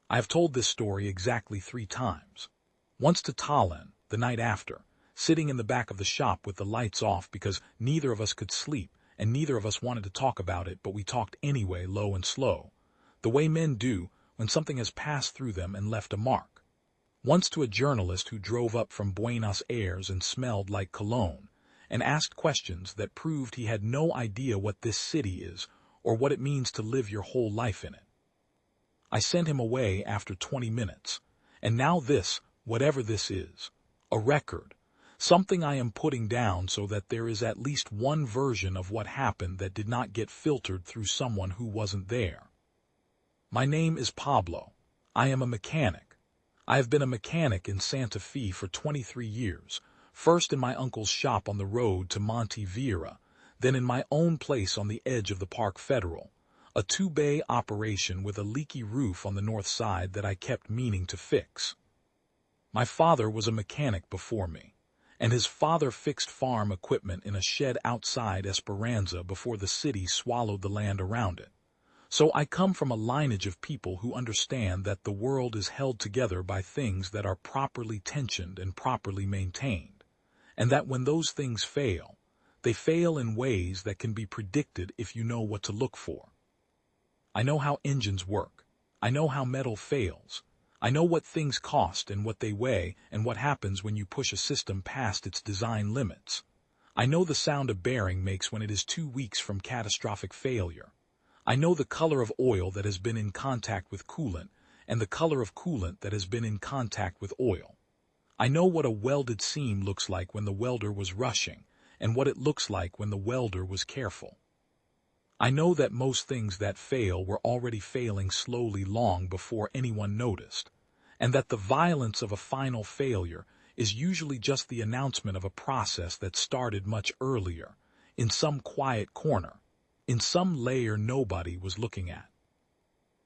I have told this story exactly 3 times. Once to Tallinn, the night after, sitting in the back of the shop with the lights off because neither of us could sleep and neither of us wanted to talk about it, but we talked anyway, low and slow, the way men do when something has passed through them and left a mark. Once to a journalist who drove up from Buenos Aires and smelled like cologne, and asked questions that proved he had no idea what this city is or what it means to live your whole life in it. I sent him away after 20 minutes, and now this, whatever this is, a record, something I am putting down so that there is at least one version of what happened that did not get filtered through someone who wasn't there. My name is Pablo. I am a mechanic. I have been a mechanic in Santa Fe for 23 years, first in my uncle's shop on the road to Monte Vieira, then in my own place on the edge of the Park Federal, a 2-bay operation with a leaky roof on the north side that I kept meaning to fix. My father was a mechanic before me, and his father fixed farm equipment in a shed outside Esperanza before the city swallowed the land around it. So I come from a lineage of people who understand that the world is held together by things that are properly tensioned and properly maintained, and that when those things fail, they fail in ways that can be predicted if you know what to look for. I know how engines work. I know how metal fails. I know what things cost and what they weigh and what happens when you push a system past its design limits. I know the sound a bearing makes when it is 2 weeks from catastrophic failure. I know the color of oil that has been in contact with coolant and the color of coolant that has been in contact with oil. I know what a welded seam looks like when the welder was rushing and what it looks like when the welder was careful. I know that most things that fail were already failing slowly long before anyone noticed, and that the violence of a final failure is usually just the announcement of a process that started much earlier, in some quiet corner, in some layer nobody was looking at.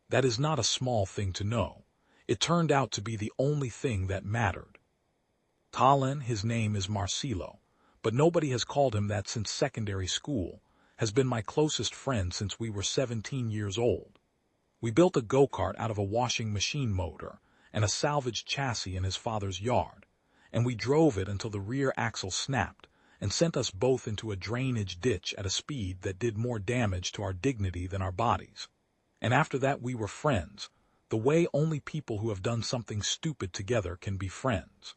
That is not a small thing to know. It turned out to be the only thing that mattered. Tallinn, his name is Marcelo, but nobody has called him that since secondary school, has been my closest friend since we were 17 years old. We built a go-kart out of a washing machine motor and a salvaged chassis in his father's yard, and we drove it until the rear axle snapped and sent us both into a drainage ditch at a speed that did more damage to our dignity than our bodies. And after that we were friends, the way only people who have done something stupid together can be friends.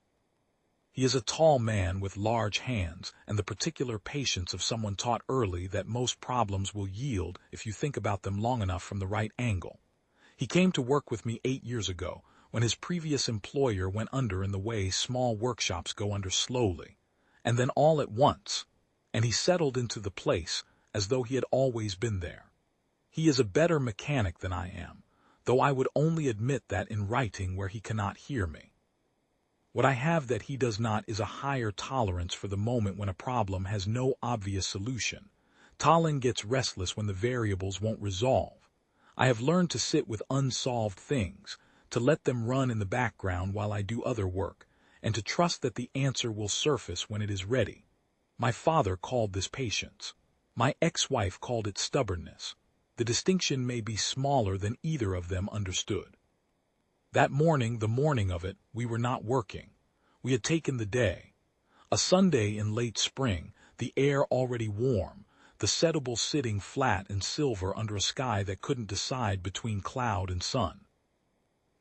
He is a tall man with large hands and the particular patience of someone taught early that most problems will yield if you think about them long enough from the right angle. He came to work with me 8 years ago when his previous employer went under in the way small workshops go under slowly, and then all at once, and he settled into the place as though he had always been there. He is a better mechanic than I am, though I would only admit that in writing where he cannot hear me. What I have that he does not is a higher tolerance for the moment when a problem has no obvious solution. Tallinn gets restless when the variables won't resolve. I have learned to sit with unsolved things, to let them run in the background while I do other work, and to trust that the answer will surface when it is ready. My father called this patience. My ex-wife called it stubbornness. The distinction may be smaller than either of them understood. That morning, the morning of it, we were not working. We had taken the day. A Sunday in late spring, the air already warm, the Setúbal sitting flat and silver under a sky that couldn't decide between cloud and sun.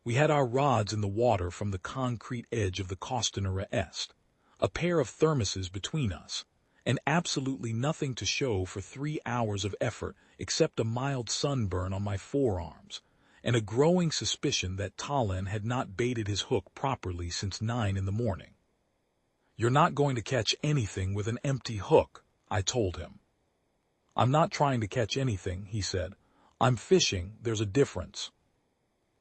We had our rods in the water from the concrete edge of the Costanera Est, a pair of thermoses between us, and absolutely nothing to show for 3 hours of effort except a mild sunburn on my forearms, and a growing suspicion that Tallinn had not baited his hook properly since 9 in the morning. "You're not going to catch anything with an empty hook," I told him. "I'm not trying to catch anything," he said. "I'm fishing, there's a difference."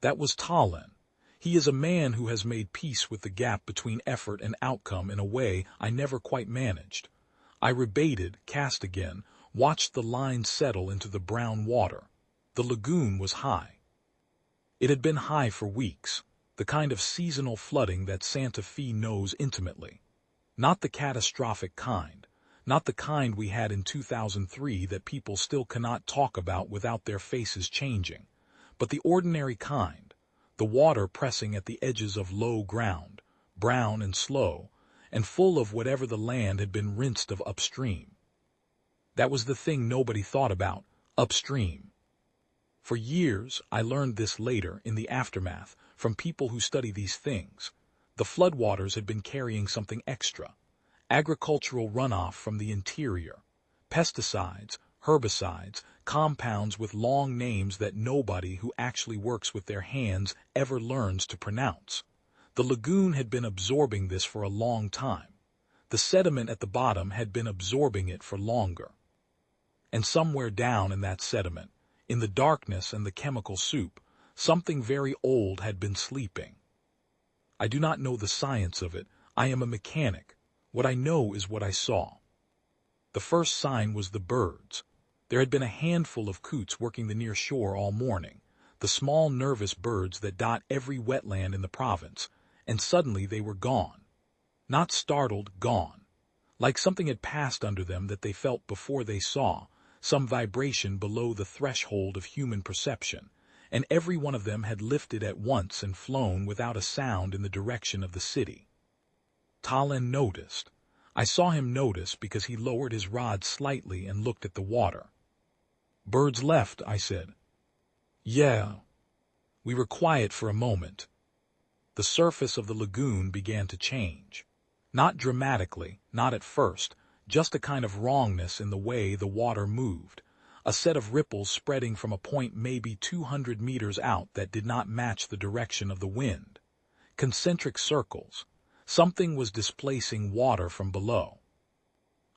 That was Tallinn. He is a man who has made peace with the gap between effort and outcome in a way I never quite managed. I rebaited, cast again, watched the line settle into the brown water. The lagoon was high. It had been high for weeks, the kind of seasonal flooding that Santa Fe knows intimately. Not the catastrophic kind, not the kind we had in 2003 that people still cannot talk about without their faces changing, but the ordinary kind, the water pressing at the edges of low ground, brown and slow, and full of whatever the land had been rinsed of upstream. That was the thing nobody thought about, upstream. For years, I learned this later, in the aftermath, from people who study these things. The floodwaters had been carrying something extra. Agricultural runoff from the interior. Pesticides, herbicides, compounds with long names that nobody who actually works with their hands ever learns to pronounce. The lagoon had been absorbing this for a long time. The sediment at the bottom had been absorbing it for longer. And somewhere down in that sediment, in the darkness and the chemical soup, something very old had been sleeping. I do not know the science of it. I am a mechanic. What I know is what I saw. The first sign was the birds. There had been a handful of coots working the near shore all morning, the small nervous birds that dot every wetland in the province, and suddenly they were gone. Not startled, gone. Like something had passed under them that they felt before they saw, some vibration below the threshold of human perception, and every one of them had lifted at once and flown without a sound in the direction of the city. Talon noticed. I saw him notice because he lowered his rod slightly and looked at the water. "Birds left," I said. "Yeah." We were quiet for a moment. The surface of the lagoon began to change. Not dramatically, not at first, just a kind of wrongness in the way the water moved, a set of ripples spreading from a point maybe 200 meters out that did not match the direction of the wind. Concentric circles. Something was displacing water from below.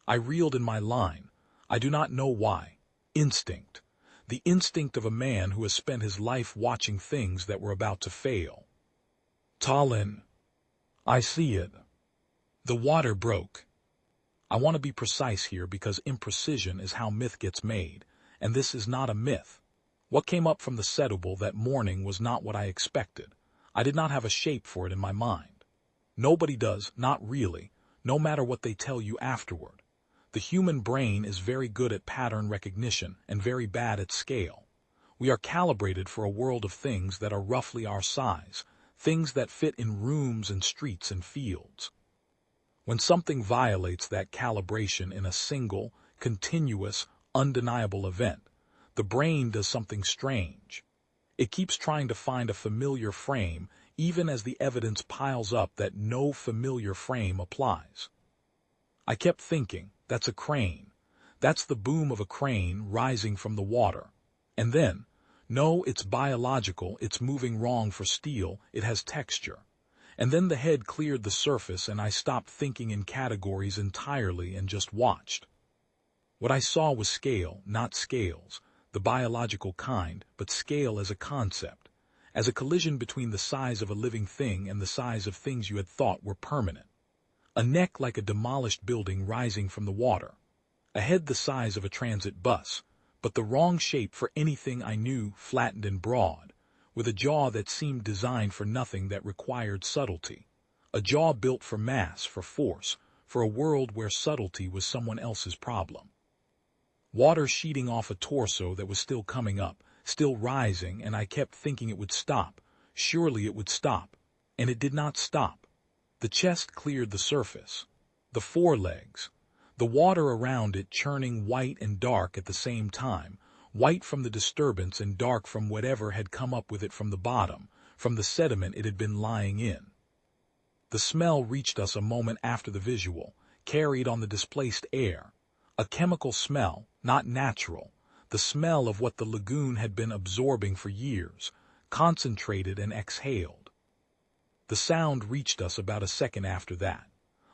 I reeled in my line. I do not know why. Instinct. The instinct of a man who has spent his life watching things that were about to fail. "Talon, I see it." The water broke. I want to be precise here because imprecision is how myth gets made, and this is not a myth. What came up from the Setúbal that morning was not what I expected. I did not have a shape for it in my mind. Nobody does, not really, no matter what they tell you afterward. The human brain is very good at pattern recognition and very bad at scale. We are calibrated for a world of things that are roughly our size, things that fit in rooms and streets and fields. When something violates that calibration in a single, continuous, undeniable event, the brain does something strange. It keeps trying to find a familiar frame, even as the evidence piles up that no familiar frame applies. I kept thinking, that's a crane. That's the boom of a crane rising from the water. And then, no, it's biological, it's moving wrong for steel, it has texture. And then the head cleared the surface and I stopped thinking in categories entirely and just watched. What I saw was scale, not scales, the biological kind, but scale as a concept, as a collision between the size of a living thing and the size of things you had thought were permanent. A neck like a demolished building rising from the water, a head the size of a transit bus, but the wrong shape for anything I knew, flattened and broad, with a jaw that seemed designed for nothing that required subtlety, a jaw built for mass, for force, for a world where subtlety was someone else's problem. Water sheeting off a torso that was still coming up, still rising, and I kept thinking it would stop. Surely it would stop. And it did not stop. The chest cleared the surface. The forelegs. The water around it churning white and dark at the same time, white from the disturbance and dark from whatever had come up with it from the bottom, from the sediment it had been lying in. The smell reached us a moment after the visual, carried on the displaced air. A chemical smell, not natural, the smell of what the lagoon had been absorbing for years, concentrated and exhaled. The sound reached us about a second after that.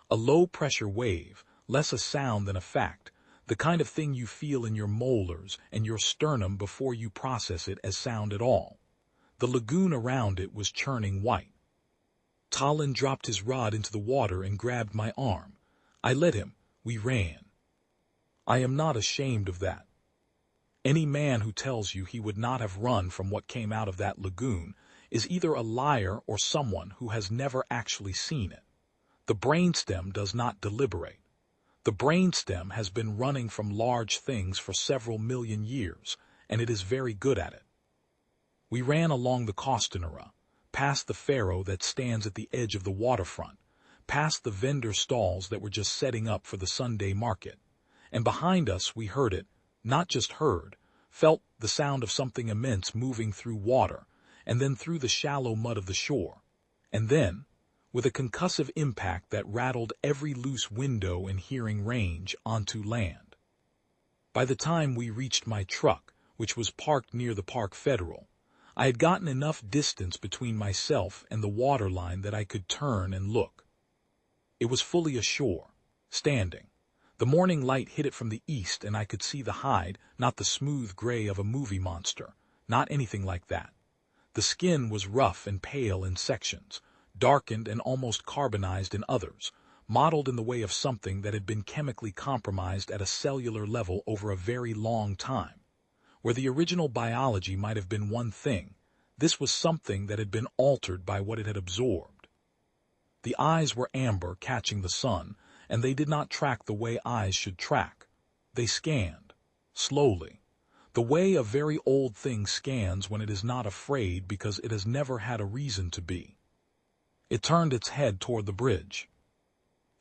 A low-pressure wave, less a sound than a fact, the kind of thing you feel in your molars and your sternum before you process it as sound at all. The lagoon around it was churning white. Talon dropped his rod into the water and grabbed my arm. I let him. We ran. I am not ashamed of that. Any man who tells you he would not have run from what came out of that lagoon is either a liar or someone who has never actually seen it. The brainstem does not deliberate. The brainstem has been running from large things for several million years, and it is very good at it. We ran along the Kostanara. past the pharaoh that stands at the edge of the waterfront, past the vendor stalls that were just setting up for the Sunday market. And behind us we heard it, not just heard, felt the sound of something immense moving through water, and then through the shallow mud of the shore. And then, with a concussive impact that rattled every loose window in hearing range, onto land. By the time we reached my truck, which was parked near the Park Federal, I had gotten enough distance between myself and the waterline that I could turn and look. It was fully ashore, standing. The morning light hit it from the east, and I could see the hide, not the smooth gray of a movie monster, not anything like that. The skin was rough and pale in sections, darkened and almost carbonized in others, modeled in the way of something that had been chemically compromised at a cellular level over a very long time. Where the original biology might have been one thing, this was something that had been altered by what it had absorbed. The eyes were amber, catching the sun, and they did not track the way eyes should track. They scanned, slowly, the way a very old thing scans when it is not afraid because it has never had a reason to be. It turned its head toward the bridge.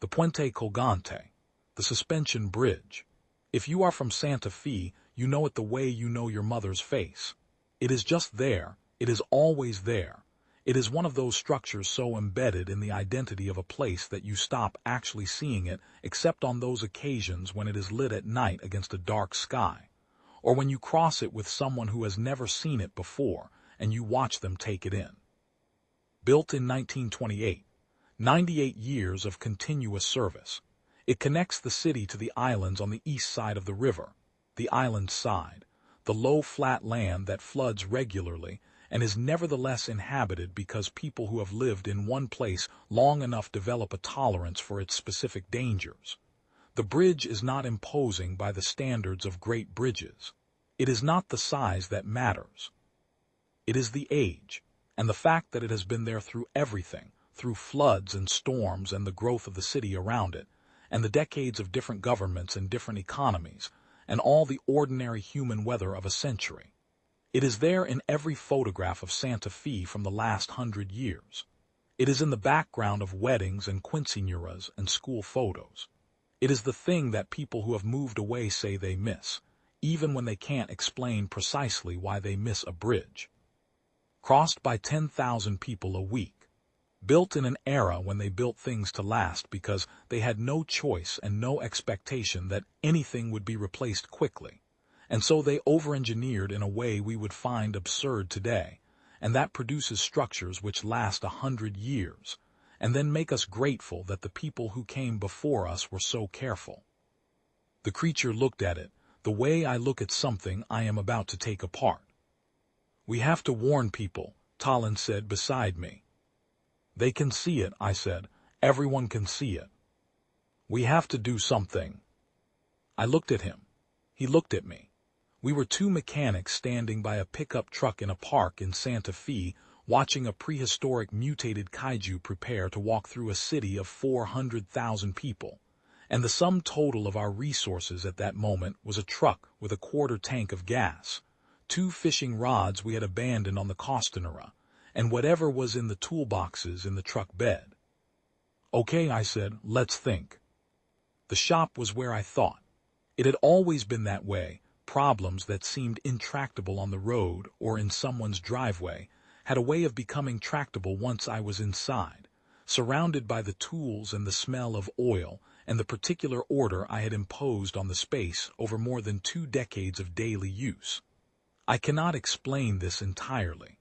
The Puente Colgante, the suspension bridge. If you are from Santa Fe, you know it the way you know your mother's face. It is just there, it is always there. It is one of those structures so embedded in the identity of a place that you stop actually seeing it except on those occasions when it is lit at night against a dark sky, or when you cross it with someone who has never seen it before and you watch them take it in. Built in 1928, 98 years of continuous service. It connects the city to the islands on the east side of the river, the island side, the low flat land that floods regularly and is nevertheless inhabited because people who have lived in one place long enough develop a tolerance for its specific dangers. The bridge is not imposing by the standards of great bridges. It is not the size that matters. It is the age, and the fact that it has been there through everything, through floods and storms and the growth of the city around it, and the decades of different governments and different economies, and all the ordinary human weather of a century. It is there in every photograph of Santa Fe from the last 100 years. It is in the background of weddings and quinceañeras and school photos. It is the thing that people who have moved away say they miss, even when they can't explain precisely why they miss a bridge. Crossed by 10,000 people a week. Built in an era when they built things to last because they had no choice and no expectation that anything would be replaced quickly. And so they over-engineered in a way we would find absurd today, and that produces structures which last 100 years, and then make us grateful that the people who came before us were so careful. The creature looked at it, the way I look at something I am about to take apart. "We have to warn people," Talon said beside me. "They can see it," I said. "Everyone can see it. We have to do something." I looked at him. He looked at me. We were two mechanics standing by a pickup truck in a park in Santa Fe, watching a prehistoric mutated kaiju prepare to walk through a city of 400,000 people. And the sum total of our resources at that moment was a truck with a quarter tank of gas, 2 fishing rods we had abandoned on the Costanera, and whatever was in the toolboxes in the truck bed. "Okay," I said, "let's think." The shop was where I thought. It had always been that way. Problems that seemed intractable on the road or in someone's driveway had a way of becoming tractable once I was inside, surrounded by the tools and the smell of oil and the particular order I had imposed on the space over more than 2 decades of daily use. I cannot explain this entirely.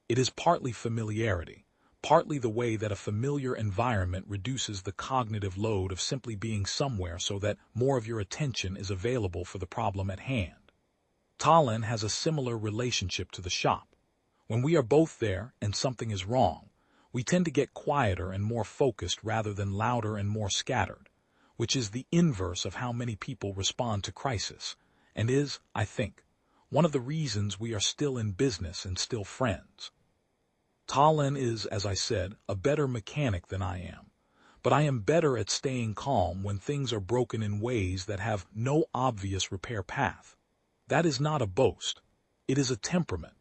It is partly familiarity, partly the way that a familiar environment reduces the cognitive load of simply being somewhere so that more of your attention is available for the problem at hand. Talon has a similar relationship to the shop. When we are both there and something is wrong, we tend to get quieter and more focused rather than louder and more scattered, which is the inverse of how many people respond to crisis, and is, I think, one of the reasons we are still in business and still friends. Talon is, as I said, a better mechanic than I am, but I am better at staying calm when things are broken in ways that have no obvious repair path. That is not a boast. It is a temperament.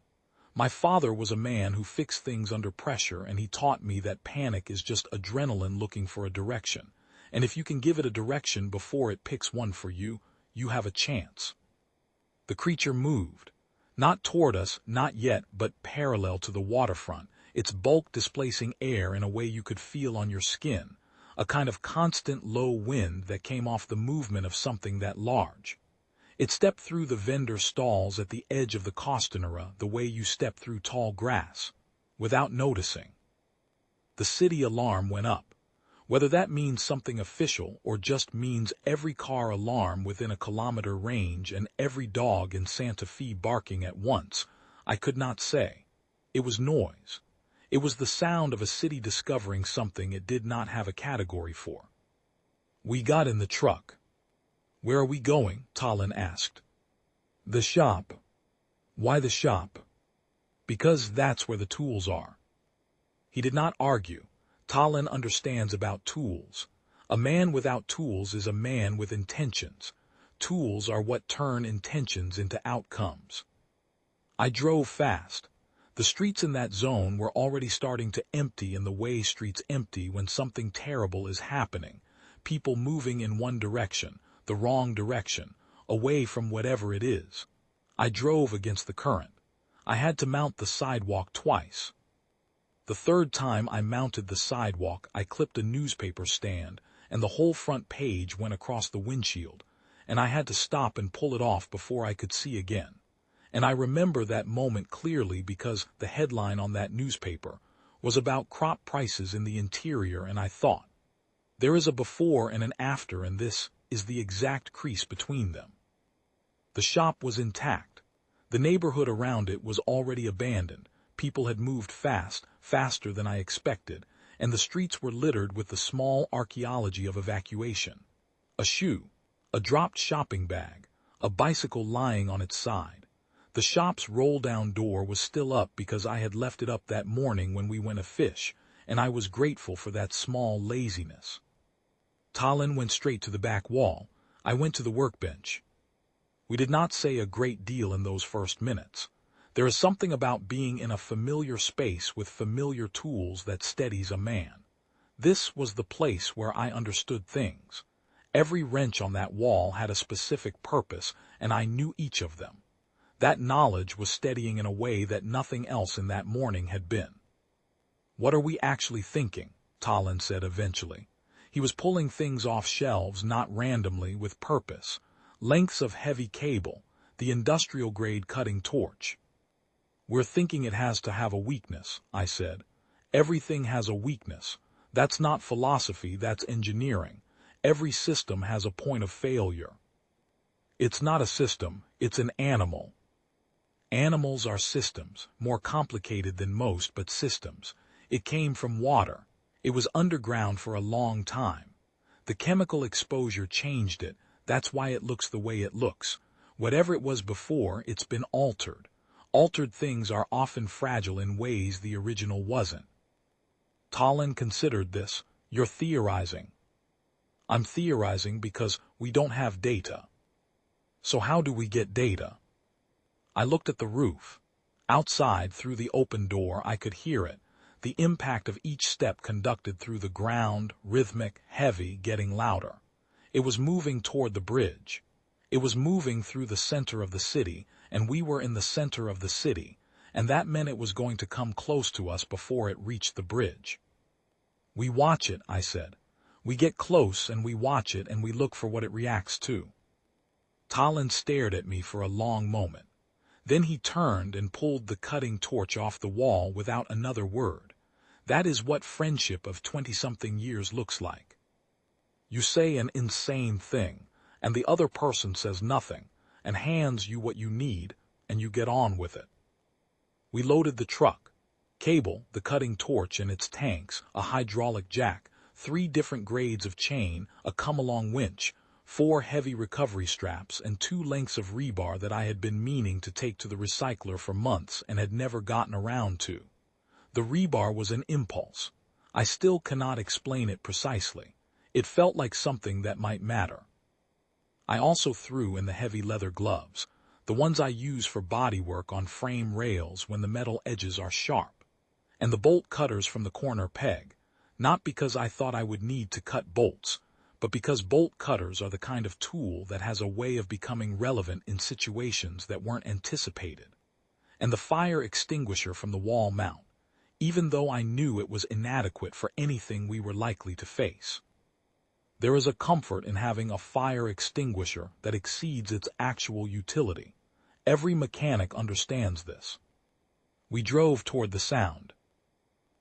My father was a man who fixed things under pressure, and he taught me that panic is just adrenaline looking for a direction. And if you can give it a direction before it picks one for you, you have a chance. The creature moved. Not toward us, not yet, but parallel to the waterfront, its bulk displacing air in a way you could feel on your skin, a kind of constant low wind that came off the movement of something that large. It stepped through the vendor stalls at the edge of the Costanera the way you step through tall grass, without noticing. The city alarm went up. Whether that means something official or just means every car alarm within a kilometer range and every dog in Santa Fe barking at once, I could not say. It was noise. It was the sound of a city discovering something it did not have a category for. We got in the truck. "Where are we going?" Talon asked. "The shop." "Why the shop?" "Because that's where the tools are." He did not argue. Talon understands about tools. A man without tools is a man with intentions. Tools are what turn intentions into outcomes. I drove fast. The streets in that zone were already starting to empty in the way streets empty when something terrible is happening. People moving in one direction, the wrong direction, away from whatever it is. I drove against the current. I had to mount the sidewalk twice. The third time I mounted the sidewalk, I clipped a newspaper stand, and the whole front page went across the windshield, and I had to stop and pull it off before I could see again. And I remember that moment clearly because the headline on that newspaper was about crop prices in the interior, and I thought, there is a before and an after, and this is the exact crease between them. The shop was intact. The neighborhood around it was already abandoned. People had moved fast, faster than I expected, and the streets were littered with the small archaeology of evacuation. A shoe, a dropped shopping bag, a bicycle lying on its side. The shop's roll-down door was still up because I had left it up that morning when we went a fish, and I was grateful for that small laziness. Talon went straight to the back wall. I went to the workbench. We did not say a great deal in those first minutes. There is something about being in a familiar space with familiar tools that steadies a man. This was the place where I understood things. Every wrench on that wall had a specific purpose, and I knew each of them. That knowledge was steadying in a way that nothing else in that morning had been. "What are we actually thinking?" Talon said eventually. He was pulling things off shelves, not randomly, with purpose. Lengths of heavy cable, the industrial-grade cutting torch. "We're thinking it has to have a weakness," I said. "Everything has a weakness. That's not philosophy, that's engineering. Every system has a point of failure." "It's not a system, it's an animal." Animals are systems, more complicated than most, but systems. It came from water. It was underground for a long time. The chemical exposure changed it. That's why it looks the way it looks. Whatever it was before, it's been altered. Altered things are often fragile in ways the original wasn't. Talon considered this. "You're theorizing." "I'm theorizing because we don't have data." "So how do we get data?" I looked at the roof. Outside, through the open door, I could hear it. The impact of each step conducted through the ground, rhythmic, heavy, getting louder. It was moving toward the bridge. It was moving through the center of the city, and we were in the center of the city, and that meant it was going to come close to us before it reached the bridge. "We watch it," I said. "We get close and we watch it and we look for what it reacts to." Talon stared at me for a long moment. Then he turned and pulled the cutting torch off the wall without another word. That is what friendship of 20-something years looks like. You say an insane thing, and the other person says nothing, and hands you what you need, and you get on with it. We loaded the truck. Cable, the cutting torch and its tanks, a hydraulic jack, 3 different grades of chain, a come-along winch, 4 heavy recovery straps, and 2 lengths of rebar that I had been meaning to take to the recycler for months and had never gotten around to. The rebar was an impulse. I still cannot explain it precisely. It felt like something that might matter. I also threw in the heavy leather gloves. the ones I use for bodywork on frame rails when the metal edges are sharp, and the bolt cutters from the corner peg, not because I thought I would need to cut bolts, but because bolt cutters are the kind of tool that has a way of becoming relevant in situations that weren't anticipated, and the fire extinguisher from the wall mount, even though I knew it was inadequate for anything we were likely to face. There is a comfort in having a fire extinguisher that exceeds its actual utility. Every mechanic understands this. We drove toward the sound.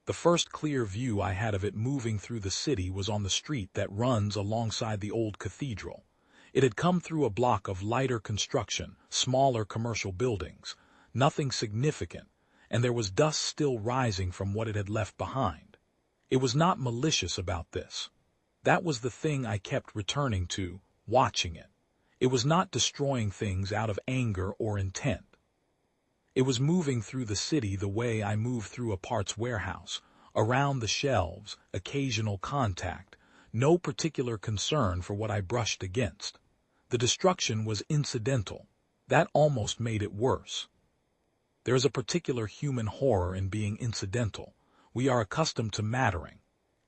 The first clear view I had of it moving through the city was on the street that runs alongside the old cathedral. It had come through a block of lighter construction, smaller commercial buildings, nothing significant, and there was dust still rising from what it had left behind. It was not malicious about this. That was the thing I kept returning to, watching it. It was not destroying things out of anger or intent. It was moving through the city the way I move through a parts warehouse, around the shelves, occasional contact, no particular concern for what I brushed against. The destruction was incidental. That almost made it worse. There is a particular human horror in being incidental. We are accustomed to mattering.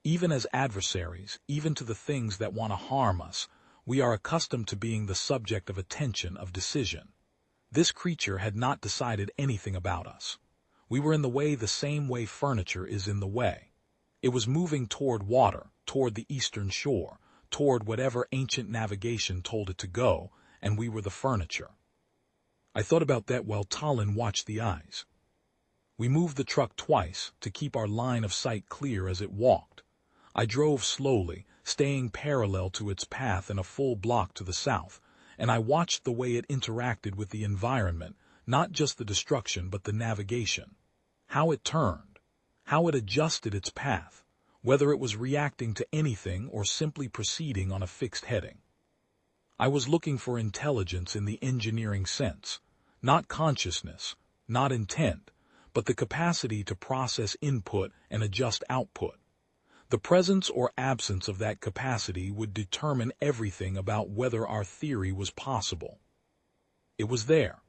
Even as adversaries, even to the things that want to harm us, we are accustomed to being the subject of attention, of decision. This creature had not decided anything about us. We were in the way the same way furniture is in the way. It was moving toward water, toward the eastern shore, toward whatever ancient navigation told it to go, and we were the furniture. I thought about that while Talon watched the eyes. We moved the truck twice to keep our line of sight clear as it walked. I drove slowly, staying parallel to its path and a full block to the south, and I watched the way it interacted with the environment, not just the destruction but the navigation. How it turned, how it adjusted its path, whether it was reacting to anything or simply proceeding on a fixed heading. I was looking for intelligence in the engineering sense, not consciousness, not intent, but the capacity to process input and adjust output. The presence or absence of that capacity would determine everything about whether our theory was possible. It was there,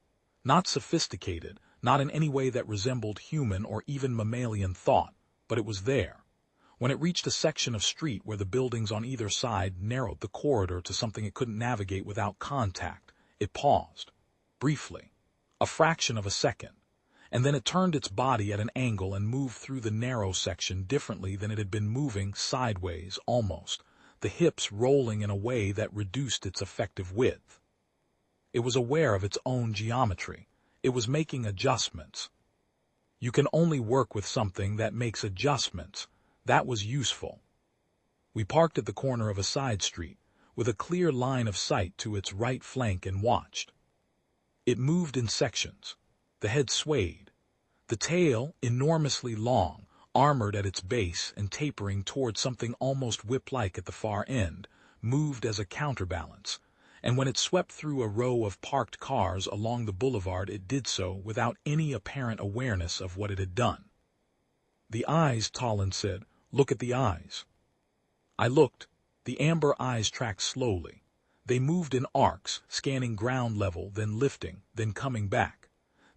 not sophisticated, not in any way that resembled human or even mammalian thought, but it was there. When it reached a section of street where the buildings on either side narrowed the corridor to something it couldn't navigate without contact, it paused, briefly, a fraction of a second, and then it turned its body at an angle and moved through the narrow section differently than it had been moving, sideways almost, the hips rolling in a way that reduced its effective width. It was aware of its own geometry. It was making adjustments. You can only work with something that makes adjustments. That was useful. We parked at the corner of a side street, with a clear line of sight to its right flank, and watched. It moved in sections. The head swayed. The tail, enormously long, armored at its base and tapering toward something almost whip-like at the far end, moved as a counterbalance, and when it swept through a row of parked cars along the boulevard it did so without any apparent awareness of what it had done. "The eyes," Talon said. "Look at the eyes." I looked. The amber eyes tracked slowly. They moved in arcs, scanning ground level, then lifting, then coming back.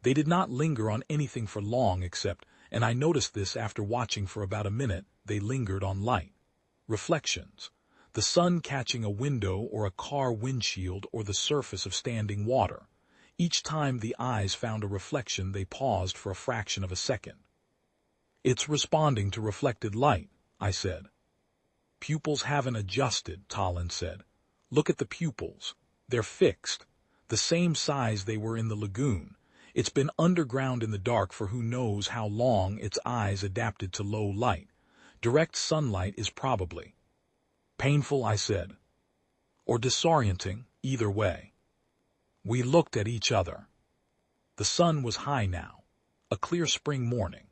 They did not linger on anything for long except, and I noticed this after watching for about a minute, they lingered on light. Reflections. The sun catching a window or a car windshield or the surface of standing water. Each time the eyes found a reflection they paused for a fraction of a second. "It's responding to reflected light," I said. "Pupils haven't adjusted," Talon said. "Look at the pupils. They're fixed. The same size they were in the lagoon. It's been underground in the dark for who knows how long. Its eyes adapted to low light. Direct sunlight is probably painful," I said. "Or disorienting, either way." We looked at each other. The sun was high now, a clear spring morning,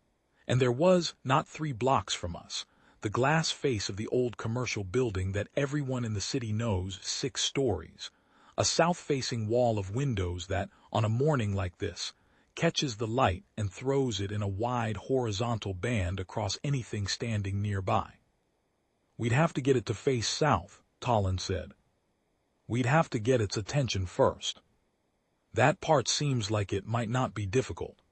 and there was, not 3 blocks from us, the glass face of the old commercial building that everyone in the city knows, 6 stories, a south-facing wall of windows that, on a morning like this, catches the light and throws it in a wide horizontal band across anything standing nearby. "We'd have to get it to face south," Talon said. "We'd have to get its attention first." That part seems like it might not be difficult.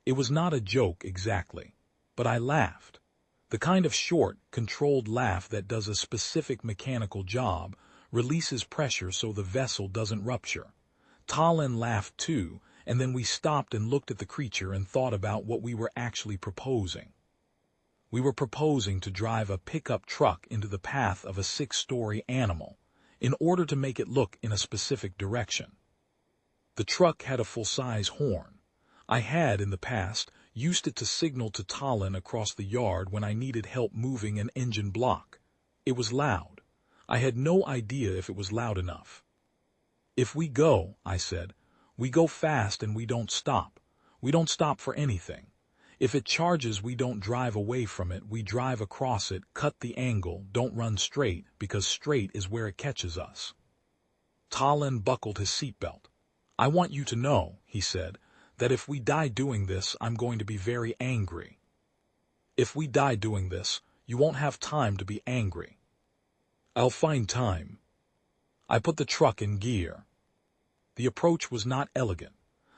It was not a joke exactly, but I laughed. The kind of short, controlled laugh that does a specific mechanical job, releases pressure so the vessel doesn't rupture. Talon laughed too, and then we stopped and looked at the creature and thought about what we were actually proposing. We were proposing to drive a pickup truck into the path of a 6-story animal, in order to make it look in a specific direction. The truck had a full-size horn. I had, in the past, used it to signal to Talon across the yard when I needed help moving an engine block. It was loud. I had no idea if it was loud enough. If we go, I said, we go fast and we don't stop. We don't stop for anything. If it charges, we don't drive away from it, we drive across it, cut the angle, don't run straight, because straight is where it catches us. Talon buckled his seatbelt. I want you to know, he said, that if we die doing this, I'm going to be very angry. If we die doing this, you won't have time to be angry. I'll find time. I put the truck in gear. The approach was not elegant.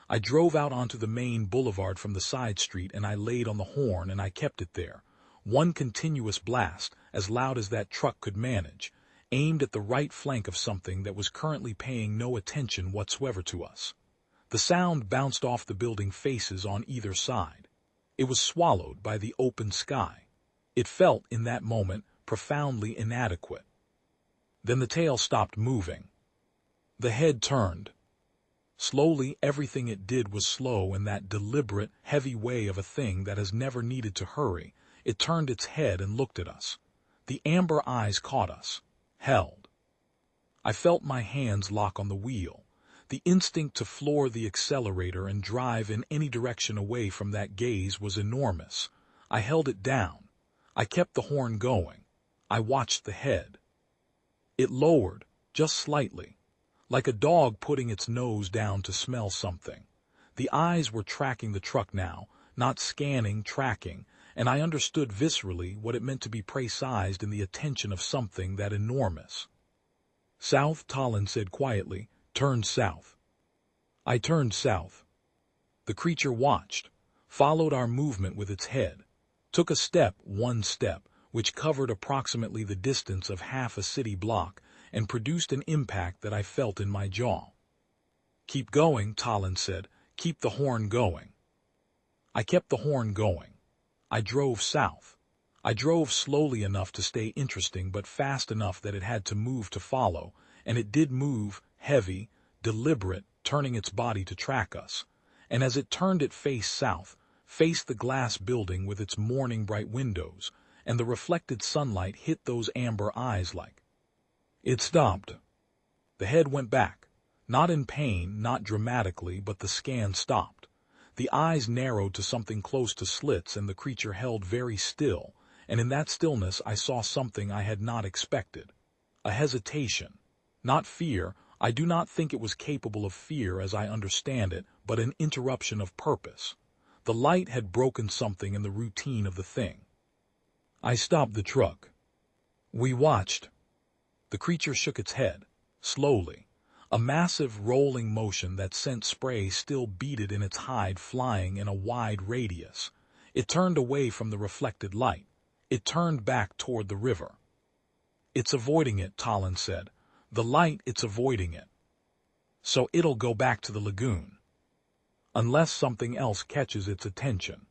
I drove out onto the main boulevard from the side street and I laid on the horn and I kept it there. One continuous blast, as loud as that truck could manage, aimed at the right flank of something that was currently paying no attention whatsoever to us. The sound bounced off the building faces on either side. It was swallowed by the open sky. It felt, in that moment, profoundly inadequate. Then the tail stopped moving. The head turned. Slowly, everything it did was slow in that deliberate, heavy way of a thing that has never needed to hurry. It turned its head and looked at us. The amber eyes caught us, held. I felt my hands lock on the wheel. The instinct to floor the accelerator and drive in any direction away from that gaze was enormous. I held it down. I kept the horn going. I watched the head. It lowered, just slightly, like a dog putting its nose down to smell something. The eyes were tracking the truck now, not scanning, tracking, and I understood viscerally what it meant to be prey-sized in the attention of something that enormous. South, Talon said quietly. Turn south. I turned south. The creature watched, followed our movement with its head, took a step, one step, which covered approximately the distance of half a city block, and produced an impact that I felt in my jaw. Keep going, Talon said. Keep the horn going. I kept the horn going. I drove south. I drove slowly enough to stay interesting but fast enough that it had to move to follow, and it did move, heavy, deliberate, turning its body to track us. And as it turned it faced south, faced the glass building with its morning-bright windows, and the reflected sunlight hit those amber eyes like. It stopped. The head went back, not in pain, not dramatically, but the scan stopped. The eyes narrowed to something close to slits and the creature held very still, and in that stillness I saw something I had not expected. A hesitation. Not fear. I do not think it was capable of fear as I understand it, but an interruption of purpose. The light had broken something in the routine of the thing. I stopped the truck. We watched. The creature shook its head, slowly, a massive rolling motion that sent spray still beaded in its hide flying in a wide radius. It turned away from the reflected light. It turned back toward the river. It's avoiding it, Talon said. The light, it's avoiding it. So it'll go back to the lagoon. Unless something else catches its attention.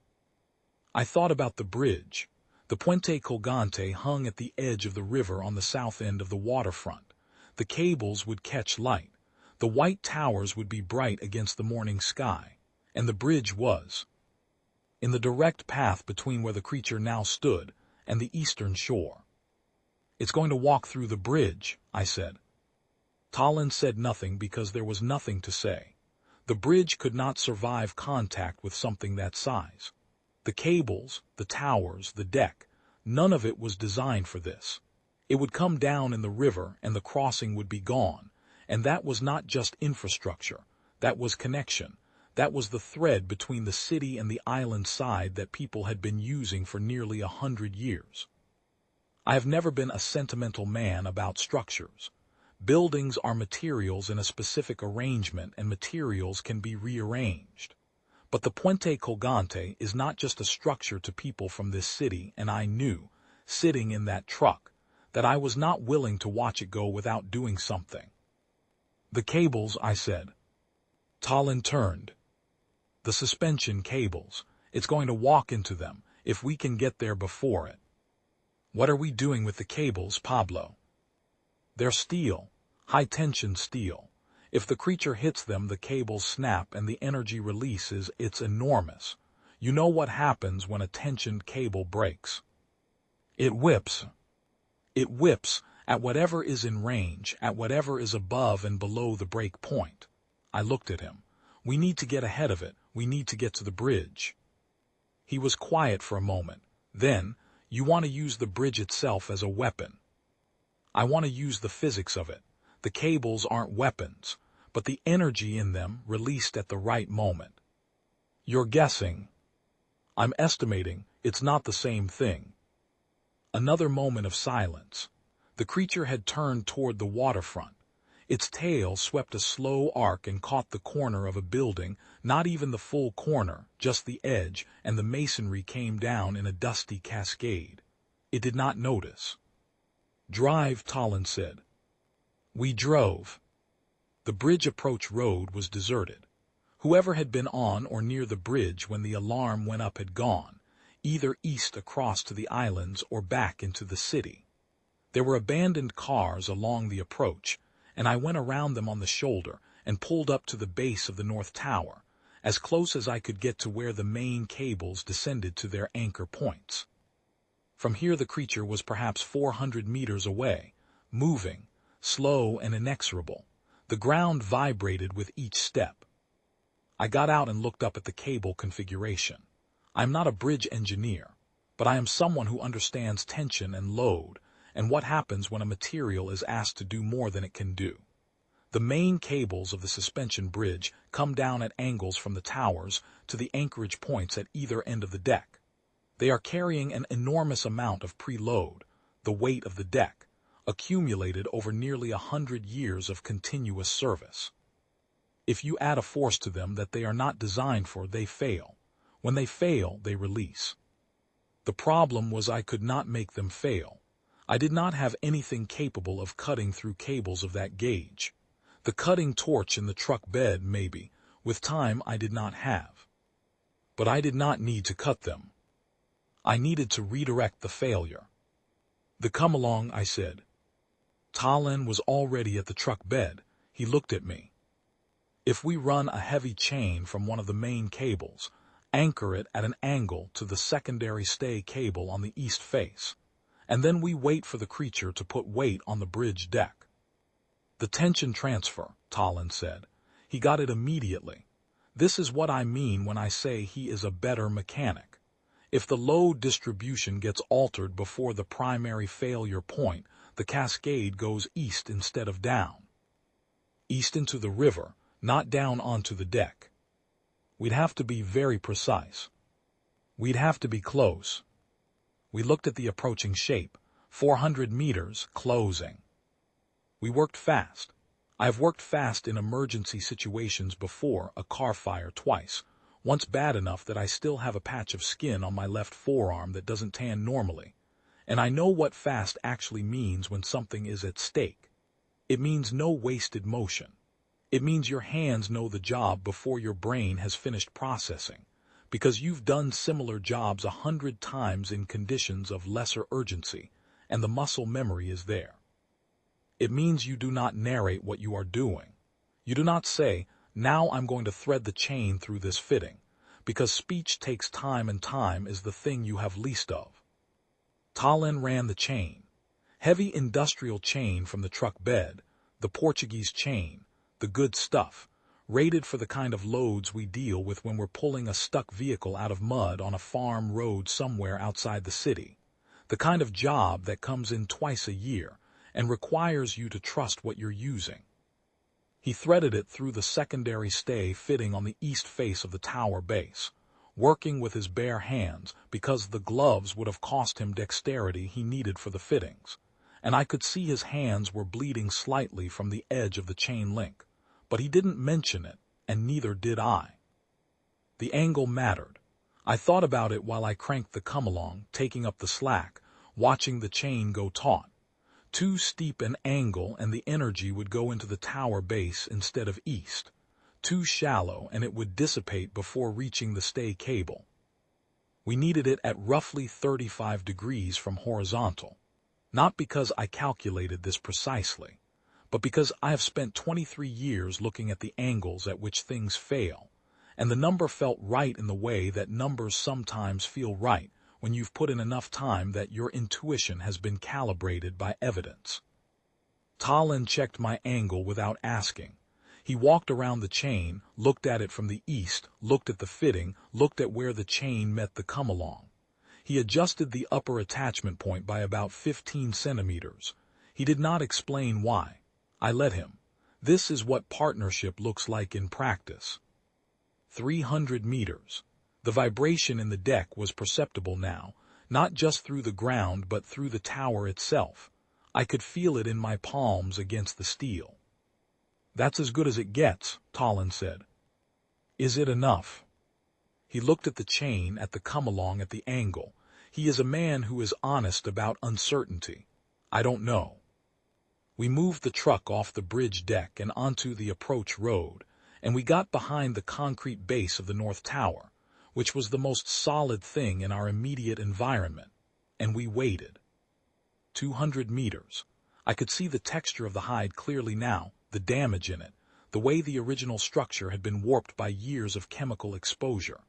I thought about the bridge. The Puente Colgante hung at the edge of the river on the south end of the waterfront. The cables would catch light. The white towers would be bright against the morning sky. And the bridge was in the direct path between where the creature now stood and the eastern shore. It's going to walk through the bridge, I said. Talon said nothing because there was nothing to say. The bridge could not survive contact with something that size. The cables, the towers, the deck, none of it was designed for this. It would come down in the river and the crossing would be gone, and that was not just infrastructure, that was connection, that was the thread between the city and the island side that people had been using for nearly 100 years. I have never been a sentimental man about structures. Buildings are materials in a specific arrangement, and materials can be rearranged. But the Puente Colgante is not just a structure to people from this city, and I knew, sitting in that truck, that I was not willing to watch it go without doing something. "The cables," I said. Talon turned. "The suspension cables. It's going to walk into them, if we can get there before it." "What are we doing with the cables, Pablo?" "They're steel, high-tension steel. If the creature hits them, the cables snap and the energy release it's enormous. You know what happens when a tensioned cable breaks. It whips. It whips at whatever is in range, at whatever is above and below the break point." I looked at him. "We need to get ahead of it. We need to get to the bridge." He was quiet for a moment. Then, "You want to use the bridge itself as a weapon." "I want to use the physics of it. The cables aren't weapons, but the energy in them released at the right moment." "You're guessing." "I'm estimating. It's not the same thing." Another moment of silence. The creature had turned toward the waterfront. Its tail swept a slow arc and caught the corner of a building, not even the full corner, just the edge, and the masonry came down in a dusty cascade. It did not notice. "Drive," Talon said. We drove. The bridge approach road was deserted. Whoever had been on or near the bridge when the alarm went up had gone, either east across to the islands or back into the city. There were abandoned cars along the approach, and I went around them on the shoulder and pulled up to the base of the North Tower, as close as I could get to where the main cables descended to their anchor points. From here the creature was perhaps 400 meters away, moving, slow and inexorable. The ground vibrated with each step. I got out and looked up at the cable configuration. I am not a bridge engineer, but I am someone who understands tension and load, and what happens when a material is asked to do more than it can do. The main cables of the suspension bridge come down at angles from the towers to the anchorage points at either end of the deck. They are carrying an enormous amount of preload, the weight of the deck, accumulated over nearly 100 years of continuous service. If you add a force to them that they are not designed for, they fail. When they fail, they release. The problem was I could not make them fail. I did not have anything capable of cutting through cables of that gauge. The cutting torch in the truck bed, maybe, with time I did not have. But I did not need to cut them. I needed to redirect the failure. "Come along," I said. Talon was already at the truck bed. He looked at me. "If we run a heavy chain from one of the main cables, anchor it at an angle to the secondary stay cable on the east face, and then we wait for the creature to put weight on the bridge deck." "The tension transfer," Talon said. "He got it immediately. This is what I mean when I say he is a better mechanic. If the load distribution gets altered before the primary failure point, the cascade goes east instead of down. East into the river, not down onto the deck. We'd have to be very precise. We'd have to be close." We looked at the approaching shape, 400 meters, closing. We worked fast. I've worked fast in emergency situations before, a car fire twice, once bad enough that I still have a patch of skin on my left forearm that doesn't tan normally. And I know what fast actually means when something is at stake. It means no wasted motion. It means your hands know the job before your brain has finished processing, because you've done similar jobs 100 times in conditions of lesser urgency, and the muscle memory is there. It means you do not narrate what you are doing. You do not say, "Now I'm going to thread the chain through this fitting," because speech takes time, and time is the thing you have least of. Talon ran the chain. Heavy industrial chain from the truck bed, the Portuguese chain, the good stuff, rated for the kind of loads we deal with when we're pulling a stuck vehicle out of mud on a farm road somewhere outside the city, the kind of job that comes in twice a year and requires you to trust what you're using. He threaded it through the secondary stay fitting on the east face of the tower base, working with his bare hands because the gloves would have cost him dexterity he needed for the fittings, and I could see his hands were bleeding slightly from the edge of the chain link, but he didn't mention it, and neither did I. The angle mattered. I thought about it while I cranked the come-along, taking up the slack, watching the chain go taut. Too steep an angle and the energy would go into the tower base instead of east. Too shallow and it would dissipate before reaching the stay cable. We needed it at roughly 35 degrees from horizontal. Not because I calculated this precisely, but because I have spent 23 years looking at the angles at which things fail, and the number felt right in the way that numbers sometimes feel right when you've put in enough time that your intuition has been calibrated by evidence. Talon checked my angle without asking. He walked around the chain, looked at it from the east, looked at the fitting, looked at where the chain met the come-along. He adjusted the upper attachment point by about 15 centimeters. He did not explain why. I let him. This is what partnership looks like in practice. 300 meters. The vibration in the deck was perceptible now, not just through the ground but through the tower itself. I could feel it in my palms against the steel. "That's as good as it gets," Talon said. "Is it enough?" He looked at the chain, at the come-along, at the angle. He is a man who is honest about uncertainty. "I don't know." We moved the truck off the bridge deck and onto the approach road, and we got behind the concrete base of the North Tower, which was the most solid thing in our immediate environment, and we waited. 200 meters. I could see the texture of the hide clearly now, the damage in it, the way the original structure had been warped by years of chemical exposure.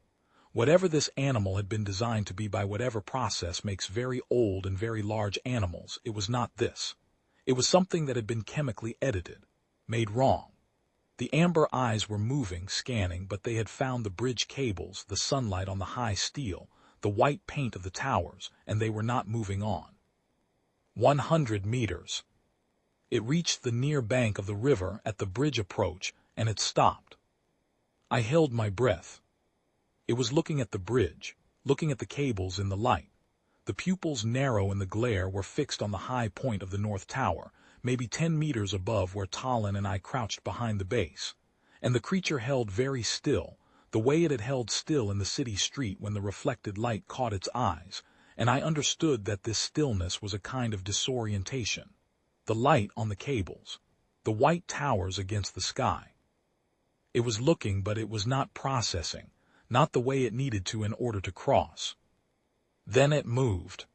Whatever this animal had been designed to be by whatever process makes very old and very large animals, it was not this. It was something that had been chemically edited, made wrong. The amber eyes were moving, scanning, but they had found the bridge cables, the sunlight on the high steel, the white paint of the towers, and they were not moving on. 100 meters. It reached the near bank of the river at the bridge approach, and it stopped. I held my breath. It was looking at the bridge, looking at the cables in the light. The pupils, narrow in the glare, were fixed on the high point of the North Tower, maybe 10 meters above where Talon and I crouched behind the base. And the creature held very still, the way it had held still in the city street when the reflected light caught its eyes, and I understood that this stillness was a kind of disorientation. The light on the cables, the white towers against the sky. It was looking, but it was not processing, not the way it needed to in order to cross. Then it moved.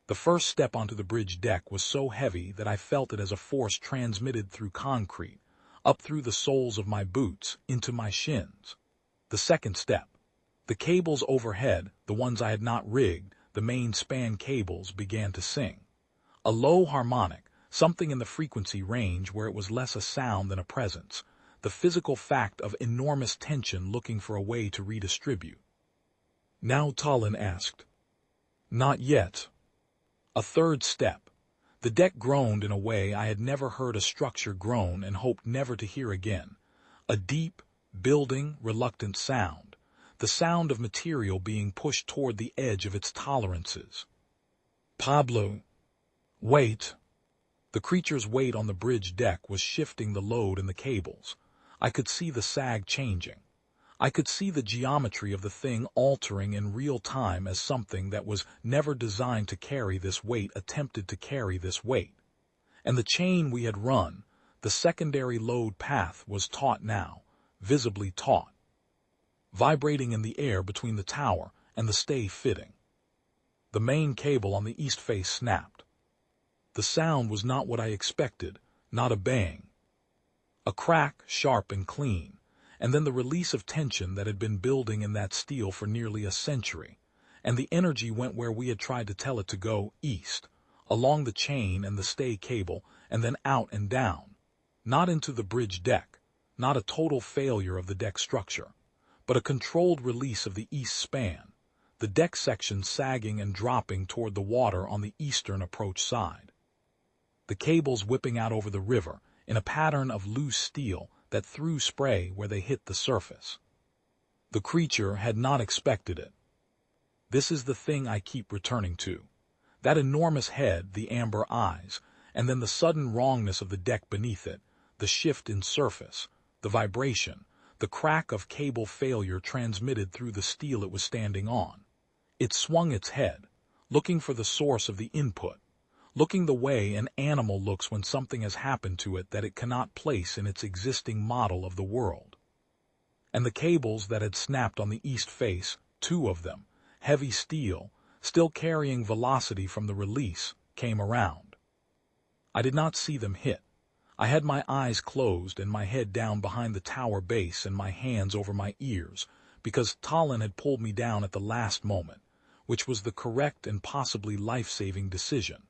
The first step onto the bridge deck was so heavy that I felt it as a force transmitted through concrete, up through the soles of my boots, into my shins. The second step. The cables overhead, the ones I had not rigged, the main span cables, began to sing. A low harmonic, something in the frequency range where it was less a sound than a presence, the physical fact of enormous tension looking for a way to redistribute. "Now?" Talon asked. "Not yet." A third step. The deck groaned in a way I had never heard a structure groan and hoped never to hear again. A deep, building, reluctant sound. The sound of material being pushed toward the edge of its tolerances. "Pablo, wait." The creature's weight on the bridge deck was shifting the load in the cables. I could see the sag changing. I could see the geometry of the thing altering in real time as something that was never designed to carry this weight attempted to carry this weight. And the chain we had run, the secondary load path, was taut now, visibly taut, vibrating in the air between the tower and the stay fitting. The main cable on the east face snapped. The sound was not what I expected, not a bang. A crack, sharp and clean. And then the release of tension that had been building in that steel for nearly a century, and the energy went where we had tried to tell it to go, east, along the chain and the stay cable, and then out and down, not into the bridge deck, not a total failure of the deck structure, but a controlled release of the east span, the deck section sagging and dropping toward the water on the eastern approach side. The cables whipping out over the river in a pattern of loose steel that threw spray where they hit the surface. The creature had not expected it. This is the thing I keep returning to. That enormous head, the amber eyes, and then the sudden wrongness of the deck beneath it, the shift in surface, the vibration, the crack of cable failure transmitted through the steel it was standing on. It swung its head, looking for the source of the input, looking the way an animal looks when something has happened to it that it cannot place in its existing model of the world. And the cables that had snapped on the east face, 2 of them, heavy steel, still carrying velocity from the release, came around. I did not see them hit. I had my eyes closed and my head down behind the tower base and my hands over my ears, because Talon had pulled me down at the last moment, which was the correct and possibly life-saving decision.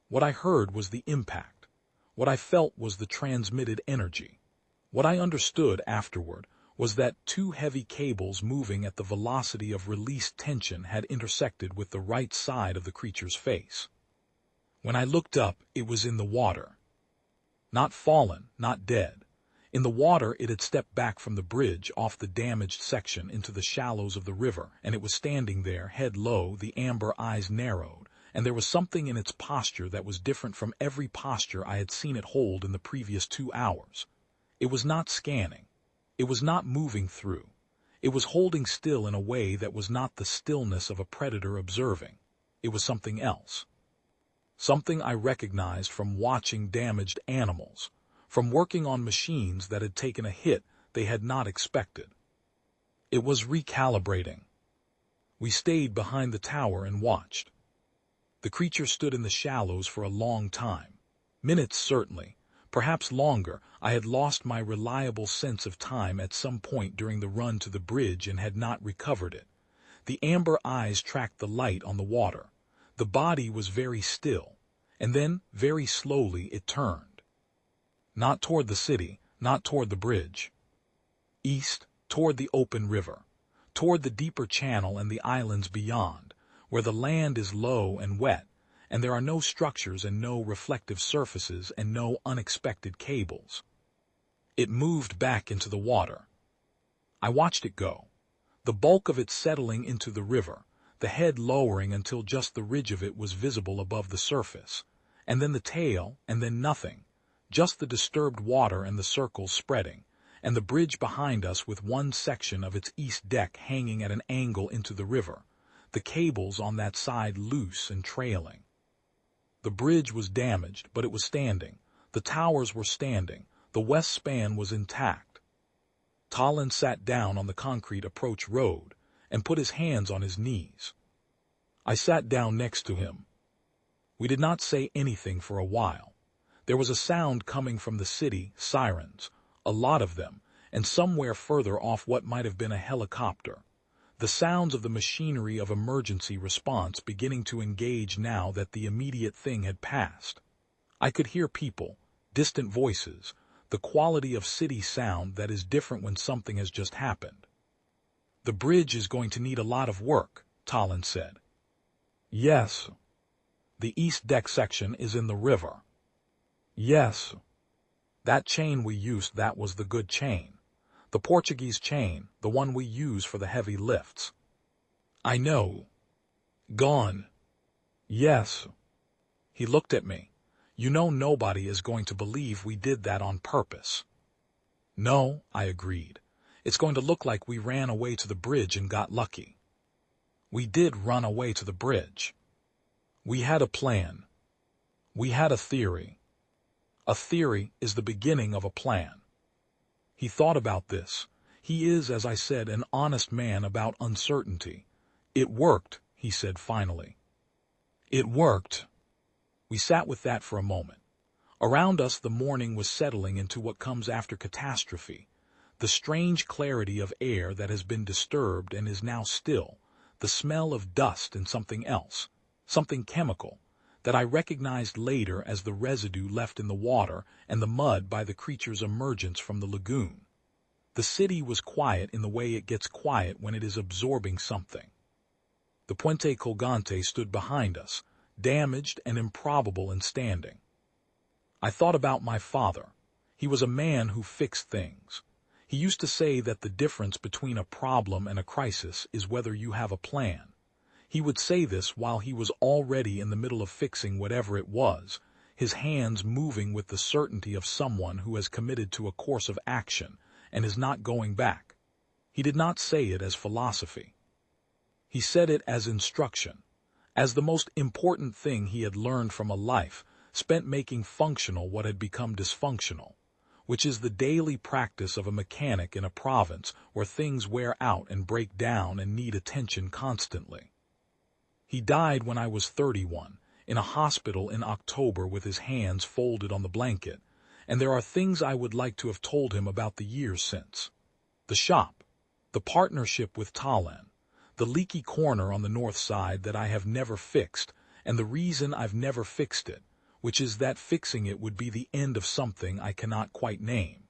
What I heard was the impact. What I felt was the transmitted energy. What I understood afterward was that 2 heavy cables moving at the velocity of released tension had intersected with the right side of the creature's face. When I looked up, it was in the water. Not fallen, not dead. In the water, it had stepped back from the bridge off the damaged section into the shallows of the river, and it was standing there, head low, the amber eyes narrowed, and there was something in its posture that was different from every posture I had seen it hold in the previous 2 hours. It was not scanning. It was not moving through. It was holding still in a way that was not the stillness of a predator observing. It was something else. Something I recognized from watching damaged animals, from working on machines that had taken a hit they had not expected. It was recalibrating. We stayed behind the tower and watched. The creature stood in the shallows for a long time. Minutes certainly, perhaps longer. I had lost my reliable sense of time at some point during the run to the bridge and had not recovered it. The amber eyes tracked the light on the water. The body was very still, and then, very slowly, it turned. Not toward the city, not toward the bridge. East, toward the open river, toward the deeper channel and the islands beyond, where the land is low and wet, and there are no structures and no reflective surfaces and no unexpected cables. It moved back into the water. I watched it go, the bulk of it settling into the river, the head lowering until just the ridge of it was visible above the surface, and then the tail, and then nothing, just the disturbed water and the circles spreading, and the bridge behind us with one section of its east deck hanging at an angle into the river, the cables on that side loose and trailing. The bridge was damaged, but it was standing. The towers were standing. The west span was intact. Talon sat down on the concrete approach road and put his hands on his knees. I sat down next to him. We did not say anything for a while. There was a sound coming from the city, sirens, a lot of them, and somewhere further off what might have been a helicopter. The sounds of the machinery of emergency response beginning to engage now that the immediate thing had passed. I could hear people, distant voices, the quality of city sound that is different when something has just happened. The bridge is going to need a lot of work, Talon said. Yes. The east deck section is in the river. Yes. That chain we used, that was the good chain. The Portuguese chain, the one we use for the heavy lifts. I know. Gone. Yes. He looked at me. You know nobody is going to believe we did that on purpose. No, I agreed. It's going to look like we ran away to the bridge and got lucky. We did run away to the bridge. We had a plan. We had a theory. A theory is the beginning of a plan. He thought about this. He is, as I said, an honest man about uncertainty. It worked, he said finally. It worked. We sat with that for a moment. Around us the morning was settling into what comes after catastrophe, the strange clarity of air that has been disturbed and is now still, the smell of dust and something else, something chemical, that I recognized later as the residue left in the water and the mud by the creature's emergence from the lagoon. The city was quiet in the way it gets quiet when it is absorbing something. The Puente Colgante stood behind us, damaged and improbable and standing. I thought about my father. He was a man who fixed things. He used to say that the difference between a problem and a crisis is whether you have a plan. He would say this while he was already in the middle of fixing whatever it was, his hands moving with the certainty of someone who has committed to a course of action and is not going back. He did not say it as philosophy. He said it as instruction, as the most important thing he had learned from a life spent making functional what had become dysfunctional, which is the daily practice of a mechanic in a province where things wear out and break down and need attention constantly. He died when I was 31, in a hospital in October with his hands folded on the blanket, and there are things I would like to have told him about the years since. The shop, the partnership with Tallinn, the leaky corner on the north side that I have never fixed, and the reason I've never fixed it, which is that fixing it would be the end of something I cannot quite name.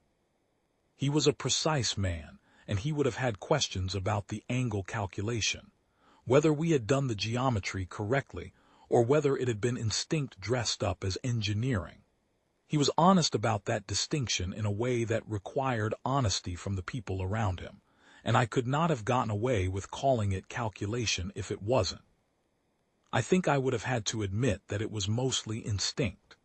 He was a precise man, and he would have had questions about the angle calculation, whether we had done the geometry correctly, or whether it had been instinct dressed up as engineering. He was honest about that distinction in a way that required honesty from the people around him, and I could not have gotten away with calling it calculation if it wasn't. I think I would have had to admit that it was mostly instinct,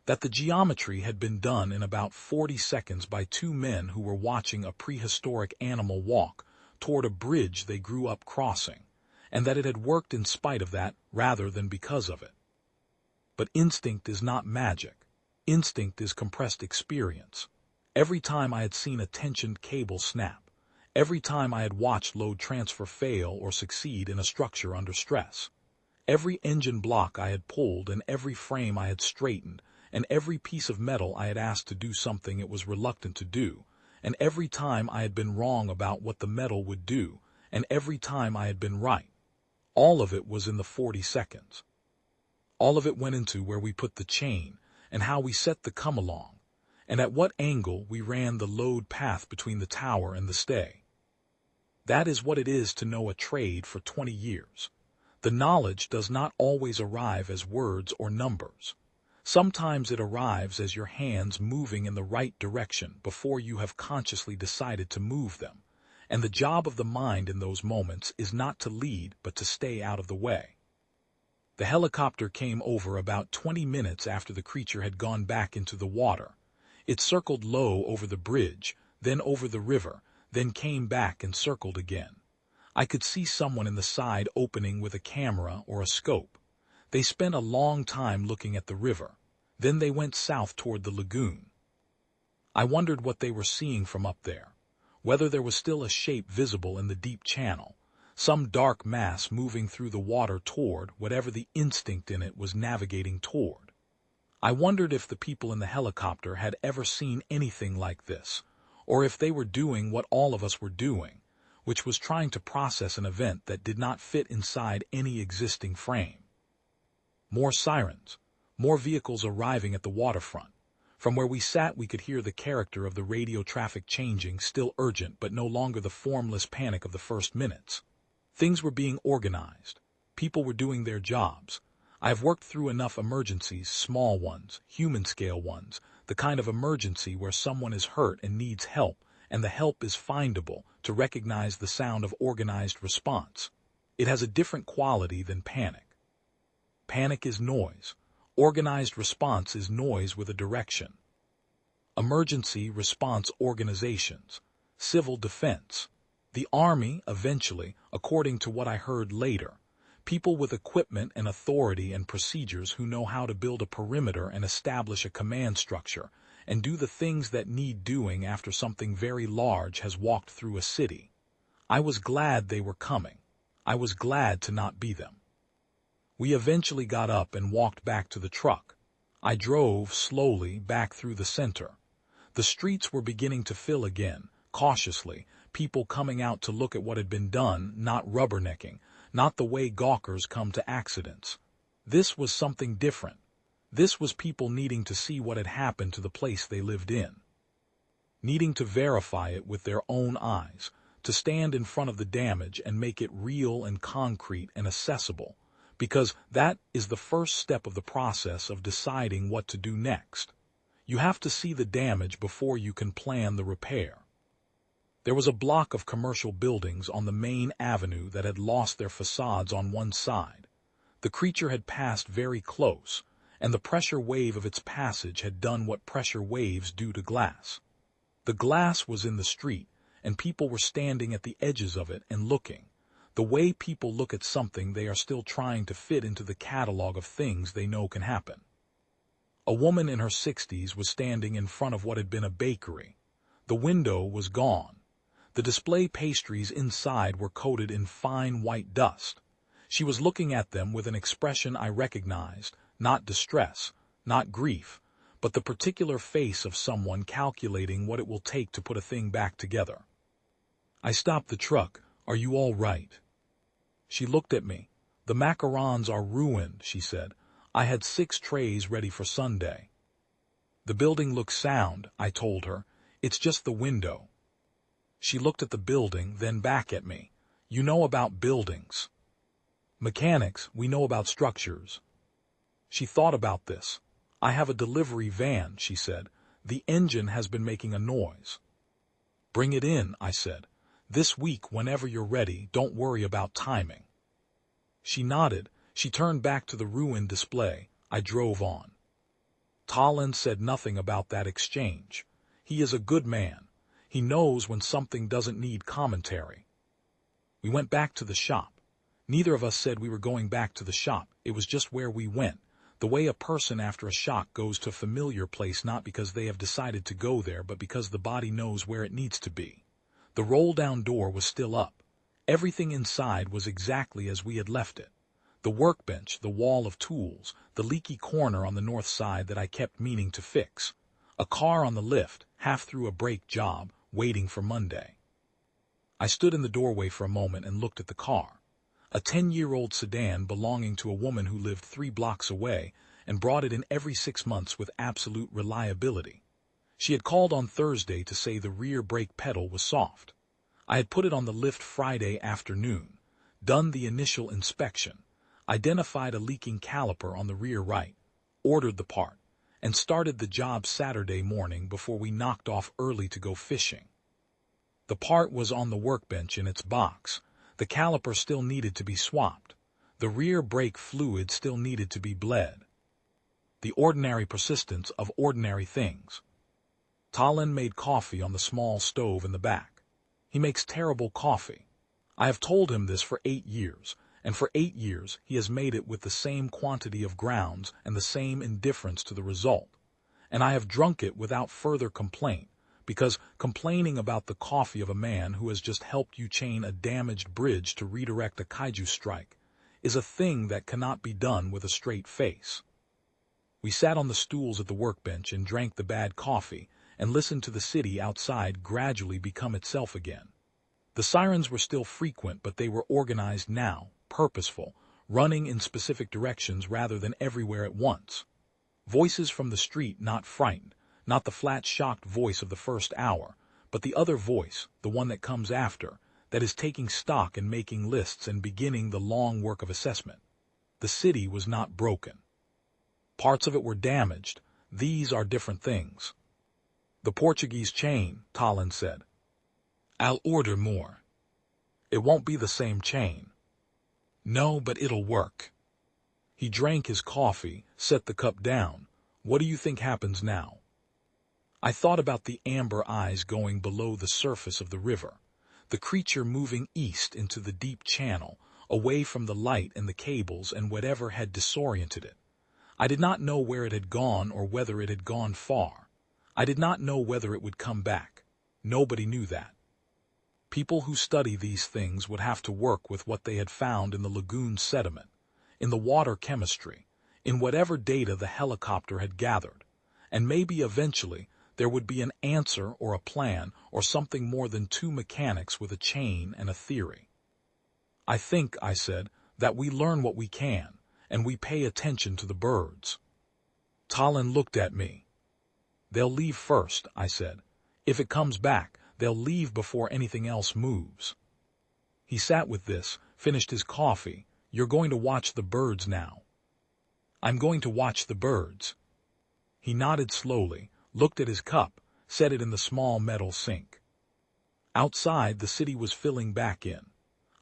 that the geometry had been done in about 40 seconds by two men who were watching a prehistoric animal walk toward a bridge they grew up crossing, and that it had worked in spite of that rather than because of it. But instinct is not magic. Instinct is compressed experience. Every time I had seen a tensioned cable snap, every time I had watched load transfer fail or succeed in a structure under stress, every engine block I had pulled and every frame I had straightened, and every piece of metal I had asked to do something it was reluctant to do, and every time I had been wrong about what the metal would do, and every time I had been right, all of it was in the 40 seconds. All of it went into where we put the chain, and how we set the come-along, and at what angle we ran the load path between the tower and the stay. That is what it is to know a trade for 20 years. The knowledge does not always arrive as words or numbers. Sometimes it arrives as your hands moving in the right direction before you have consciously decided to move them, and the job of the mind in those moments is not to lead but to stay out of the way. The helicopter came over about 20 minutes after the creature had gone back into the water. It circled low over the bridge, then over the river, then came back and circled again. I could see someone in the side opening with a camera or a scope. They spent a long time looking at the river. Then they went south toward the lagoon. I wondered what they were seeing from up there, whether there was still a shape visible in the deep channel, some dark mass moving through the water toward whatever the instinct in it was navigating toward. I wondered if the people in the helicopter had ever seen anything like this, or if they were doing what all of us were doing, which was trying to process an event that did not fit inside any existing frame. More sirens, more vehicles arriving at the waterfront. From where we sat we could hear the character of the radio traffic changing, still urgent but no longer the formless panic of the first minutes. Things were being organized. People were doing their jobs. I have worked through enough emergencies, small ones, human-scale ones, the kind of emergency where someone is hurt and needs help, and the help is findable, to recognize the sound of organized response. It has a different quality than panic. Panic is noise. Organized response is noise with a direction. Emergency response organizations. Civil defense. The army, eventually, according to what I heard later. People with equipment and authority and procedures who know how to build a perimeter and establish a command structure, and do the things that need doing after something very large has walked through a city. I was glad they were coming. I was glad to not be them. We eventually got up and walked back to the truck. I drove slowly back through the center. The streets were beginning to fill again, cautiously, people coming out to look at what had been done, not rubbernecking, not the way gawkers come to accidents. This was something different. This was people needing to see what had happened to the place they lived in. Needing to verify it with their own eyes, to stand in front of the damage and make it real and concrete and accessible, because that is the first step of the process of deciding what to do next. You have to see the damage before you can plan the repair. There was a block of commercial buildings on the main avenue that had lost their facades on one side. The creature had passed very close, and the pressure wave of its passage had done what pressure waves do to glass. The glass was in the street, and people were standing at the edges of it and looking, the way people look at something they are still trying to fit into the catalog of things they know can happen. A woman in her 60s was standing in front of what had been a bakery. The window was gone. The display pastries inside were coated in fine white dust. She was looking at them with an expression I recognized, not distress, not grief, but the particular face of someone calculating what it will take to put a thing back together. I stopped the truck. Are you all right? She looked at me. The macarons are ruined, she said. I had 6 trays ready for Sunday. The building looks sound, I told her. It's just the window. She looked at the building, then back at me. You know about buildings. Mechanics, we know about structures. She thought about this. I have a delivery van, she said. The engine has been making a noise. Bring it in, I said. This week, whenever you're ready, don't worry about timing. She nodded. She turned back to the ruined display. I drove on. Tallon said nothing about that exchange. He is a good man. He knows when something doesn't need commentary. We went back to the shop. Neither of us said we were going back to the shop. It was just where we went, the way a person after a shock goes to a familiar place not because they have decided to go there but because the body knows where it needs to be. The roll-down door was still up. Everything inside was exactly as we had left it. The workbench, the wall of tools, the leaky corner on the north side that I kept meaning to fix. A car on the lift, half through a brake job, waiting for Monday. I stood in the doorway for a moment and looked at the car. A 10-year-old sedan belonging to a woman who lived 3 blocks away and brought it in every 6 months with absolute reliability. She had called on Thursday to say the rear brake pedal was soft. I had put it on the lift Friday afternoon, done the initial inspection, identified a leaking caliper on the rear right, ordered the part, and started the job Saturday morning before we knocked off early to go fishing. The part was on the workbench in its box. The caliper still needed to be swapped. The rear brake fluid still needed to be bled. The ordinary persistence of ordinary things. Tallon made coffee on the small stove in the back. He makes terrible coffee. I have told him this for 8 years, and for 8 years he has made it with the same quantity of grounds and the same indifference to the result. And I have drunk it without further complaint, because complaining about the coffee of a man who has just helped you chain a damaged bridge to redirect a kaiju strike is a thing that cannot be done with a straight face. We sat on the stools at the workbench and drank the bad coffee and listened to the city outside gradually become itself again. The sirens were still frequent, but they were organized now, purposeful, running in specific directions rather than everywhere at once. Voices from the street, not frightened, not the flat, shocked voice of the first hour, but the other voice, the one that comes after, that is taking stock and making lists and beginning the long work of assessment. The city was not broken. Parts of it were damaged. These are different things. The Portuguese chain, Tallon said. I'll order more. It won't be the same chain. No, but it'll work. He drank his coffee, set the cup down. What do you think happens now? I thought about the amber eyes going below the surface of the river, the creature moving east into the deep channel, away from the light and the cables and whatever had disoriented it. I did not know where it had gone or whether it had gone far. I did not know whether it would come back. Nobody knew that. People who study these things would have to work with what they had found in the lagoon sediment, in the water chemistry, in whatever data the helicopter had gathered, and maybe eventually there would be an answer or a plan or something more than 2 mechanics with a chain and a theory. I think, I said, that we learn what we can, and we pay attention to the birds. Tallon looked at me. They'll leave first, I said. If it comes back, they'll leave before anything else moves. He sat with this, finished his coffee. You're going to watch the birds now. I'm going to watch the birds. He nodded slowly, looked at his cup, set it in the small metal sink. Outside, the city was filling back in.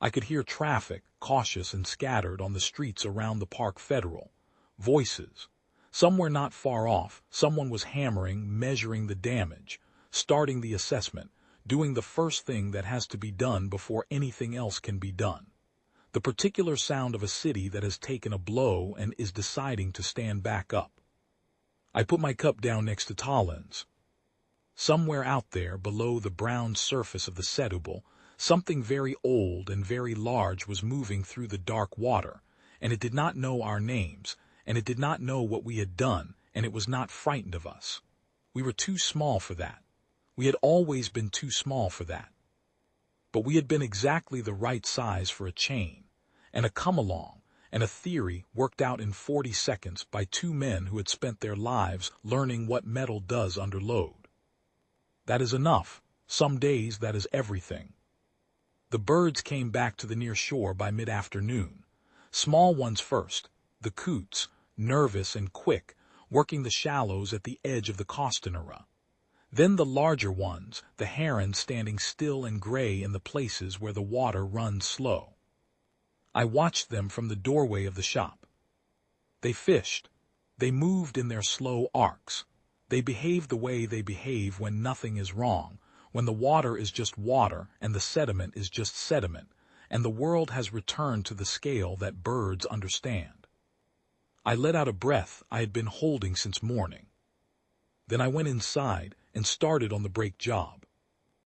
I could hear traffic, cautious and scattered on the streets around the Park Federal. Voices. Somewhere not far off, someone was hammering, measuring the damage, starting the assessment, doing the first thing that has to be done before anything else can be done. The particular sound of a city that has taken a blow and is deciding to stand back up. I put my cup down next to Tallin's. Somewhere out there, below the brown surface of the Setúbal, something very old and very large was moving through the dark water, and it did not know our names, and it did not know what we had done, and it was not frightened of us. We were too small for that. We had always been too small for that. But we had been exactly the right size for a chain, and a come-along, and a theory worked out in 40 seconds by two men who had spent their lives learning what metal does under load. That is enough. Some days that is everything. The birds came back to the near shore by mid-afternoon. Small ones first, the coots, nervous and quick, working the shallows at the edge of the Costanera. Then the larger ones, the herons standing still and gray in the places where the water runs slow. I watched them from the doorway of the shop. They fished. They moved in their slow arcs. They behave the way they behave when nothing is wrong, when the water is just water and the sediment is just sediment, and the world has returned to the scale that birds understand. I let out a breath I had been holding since morning. Then I went inside and started on the brake job.